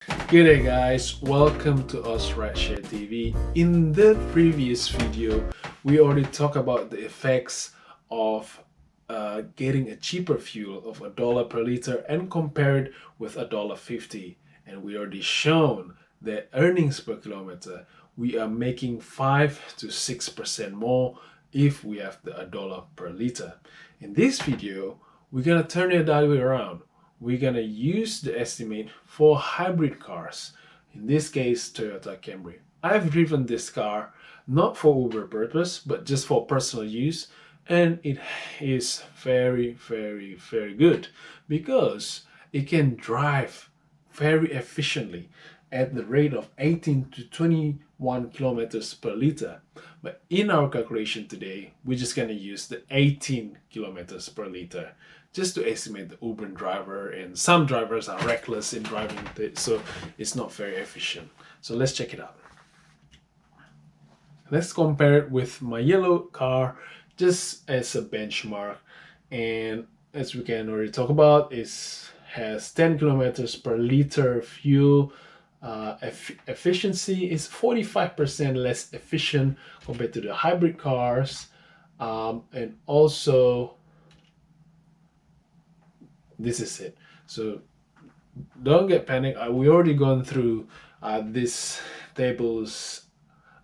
Good day guys, welcome to us Rideshare TV. In the previous video, we already talked about the effects of getting a cheaper fuel of $1 per liter and compared with $1.50. And we already shown that earnings per kilometer, we are making 5 to 6% more if we have the $1 per liter. In this video, we're gonna turn it the other way around. We're gonna use the estimate for hybrid cars, in this case Toyota Camry. I've driven this car not for Uber purpose but just for personal use, and it is very good because it can drive very efficiently at the rate of 18 to 21 kilometers per liter. But in our calculation today, we're just going to use the 18 kilometers per liter just to estimate the Uber driver, and some drivers are reckless in driving it, so it's not very efficient. So let's check it out. Let's compare it with my yellow car just as a benchmark, and as we can already talk about, it has 10 kilometers per liter fuel. Efficiency is 45% less efficient compared to the hybrid cars, and also this is it. So don't get panicked. We already gone through these tables.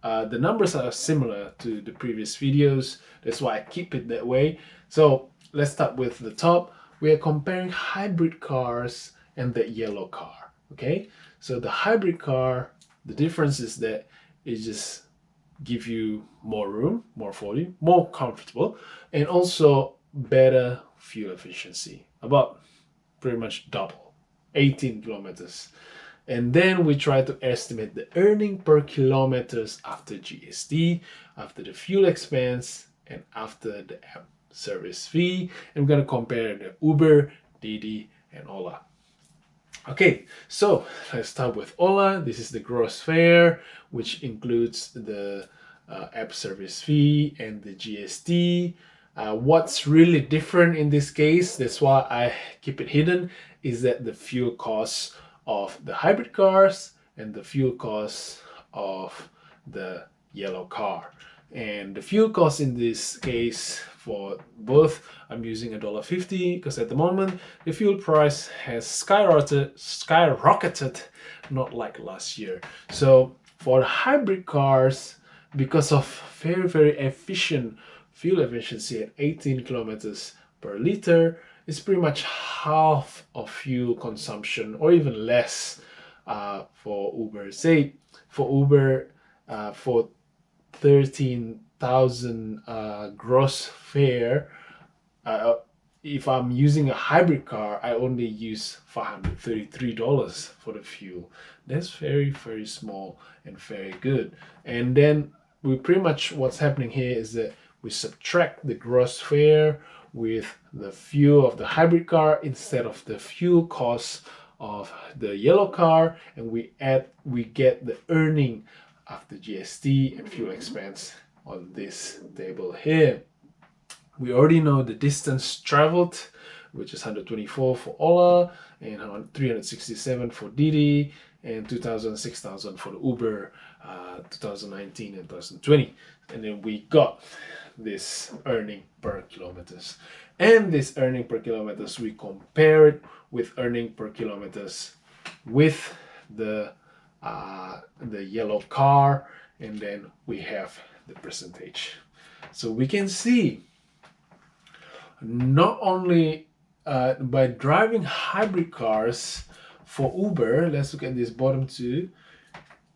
The numbers are similar to the previous videos, that's why I keep it that way. So let's start with the top. We are comparing hybrid cars and the yellow car. Okay, so the hybrid car, the difference is that it just give you more room, more volume, more comfortable, and also better fuel efficiency, about pretty much double, 18 kilometers. And then we try to estimate the earning per kilometers after GST, after the fuel expense, and after the app service fee. And we're going to compare the Uber, Didi, and Ola. Okay, so let's start with Ola. This is the gross fare, which includes the app service fee and the GST. What's really different in this case, that's why I keep it hidden, is that the fuel costs of the hybrid cars and the fuel costs of the yellow car. And the fuel cost in this case for both, I'm using $1.50 because at the moment the fuel price has skyrocketed, not like last year. So for the hybrid cars, because of very efficient fuel efficiency at 18 kilometers per liter, it's pretty much half of fuel consumption or even less for Uber. Say for Uber, for 13,000 gross fare, if I'm using a hybrid car, I only use $533 for the fuel. That's very small and very good. And then we pretty much, what's happening here is that we subtract the gross fare with the fuel of the hybrid car instead of the fuel costs of the yellow car, and we get the earning after GST and fuel expense on this table here. We already know the distance traveled, which is 124 for Ola and 367 for Didi, and 2,000, 6,000 for the Uber, 2019 and 2020. And then we got this earning per kilometers. And this earning per kilometers, we compare it with earning per kilometers with the yellow car, and then we have the percentage. So we can see not only by driving hybrid cars for Uber, let's look at this bottom two,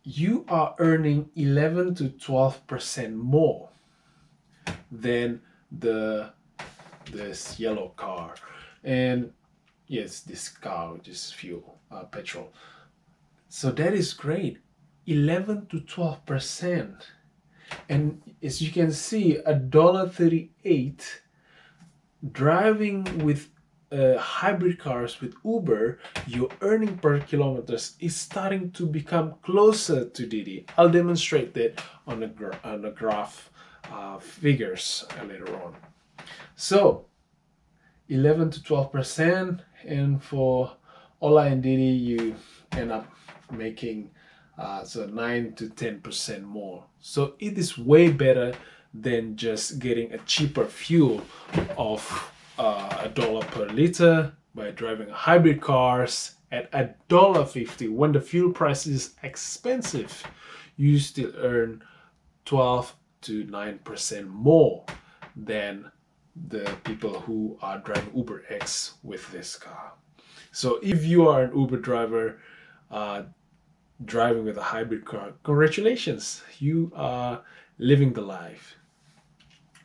you are earning 11 to 12% more than this yellow car. And yes, this car, which is fuel, petrol. So that is great, 11 to 12%. And as you can see, $1.38 driving with hybrid cars with Uber, your earning per kilometers is starting to become closer to Didi. I'll demonstrate that on the graph figures later on. So 11 to 12%, and for Ola and Didi you end up making so 9 to 10% more. So it is way better than just getting a cheaper fuel of $1 per liter by driving hybrid cars at $1.50. When the fuel price is expensive, you still earn 12 to 9% more than the people who are driving Uber X with this car. So if you are an Uber driver driving with a hybrid car, congratulations, you are living the life.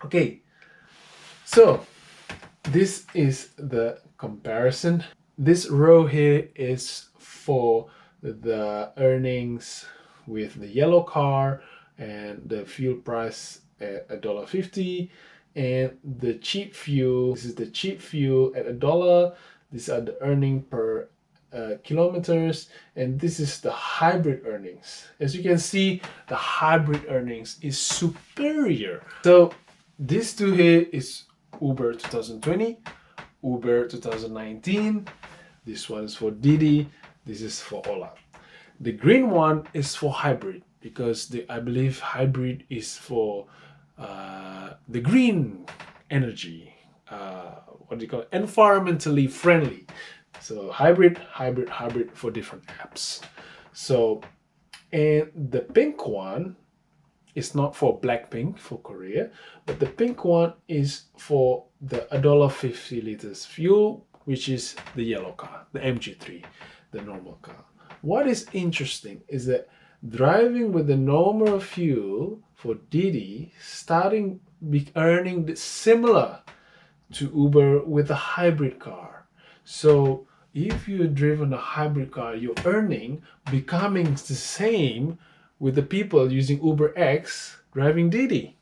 Okay, so this is the comparison. This row here is for the earnings with the yellow car and the fuel price at $1.50, and the cheap fuel. This is the cheap fuel at $1. These are the earning per kilometers, and this is the hybrid earnings. As you can see, the hybrid earnings is superior. So these two here is Uber 2020, Uber 2019. This one is for Didi. This is for Ola. The green one is for hybrid, because I believe hybrid is for the green energy. What do you call it? Environmentally friendly. So hybrid for different apps. So, and the pink one is not for Blackpink for Korea, but the pink one is for the $1.50 liters fuel, which is the yellow car, the MG3, the normal car. What is interesting is that driving with the normal fuel for Didi starting earning similar to Uber with a hybrid car. So if you've driven a hybrid car, your earning becoming the same with the people using Uber X driving Didi.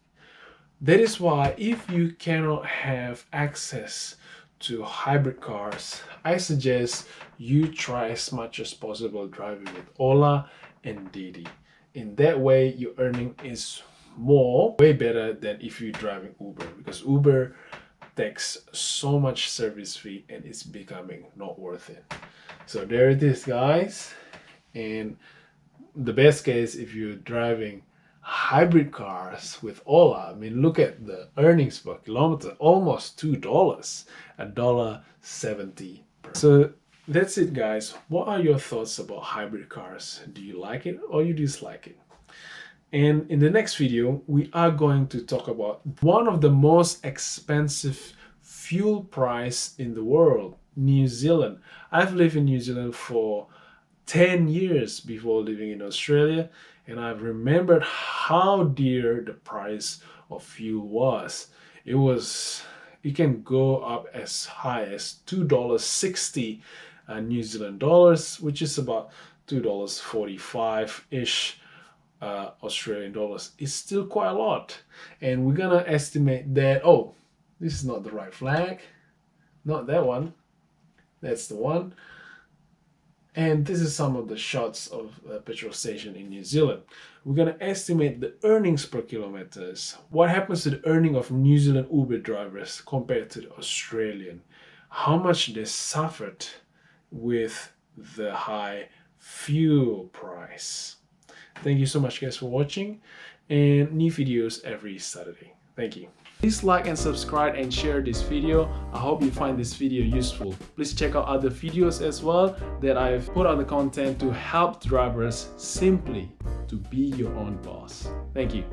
That is why if you cannot have access to hybrid cars, I suggest you try as much as possible driving with Ola and Didi. In that way, your earning is way better than if you're driving Uber, because Uber takes so much service fee and it's becoming not worth it. So there it is, guys. And the best case, if you're driving hybrid cars with Ola, I mean, look at the earnings per kilometer, almost $2, $1.70. So that's it, guys. What are your thoughts about hybrid cars? Do you like it or you dislike it? And in the next video, we are going to talk about one of the most expensive fuel price in the world, New Zealand. I've lived in New Zealand for 10 years before living in Australia, and I've remembered how dear the price of fuel was. It can go up as high as $2.60 New Zealand dollars, which is about $2.45-ish. Australian dollars. Is still quite a lot, and we're gonna estimate that. Oh, this is not the right flag, not that one, that's the one. And this is some of the shots of a petrol station in New Zealand. We're gonna estimate the earnings per kilometers. What happens to the earning of New Zealand Uber drivers compared to the Australian? How much they suffered with the high fuel price. Thank you so much, guys, for watching, and new videos every Saturday. Thank you. Please like and subscribe and share this video. I hope you find this video useful. Please check out other videos as well that I've put on the content to help drivers simply to be your own boss. Thank you.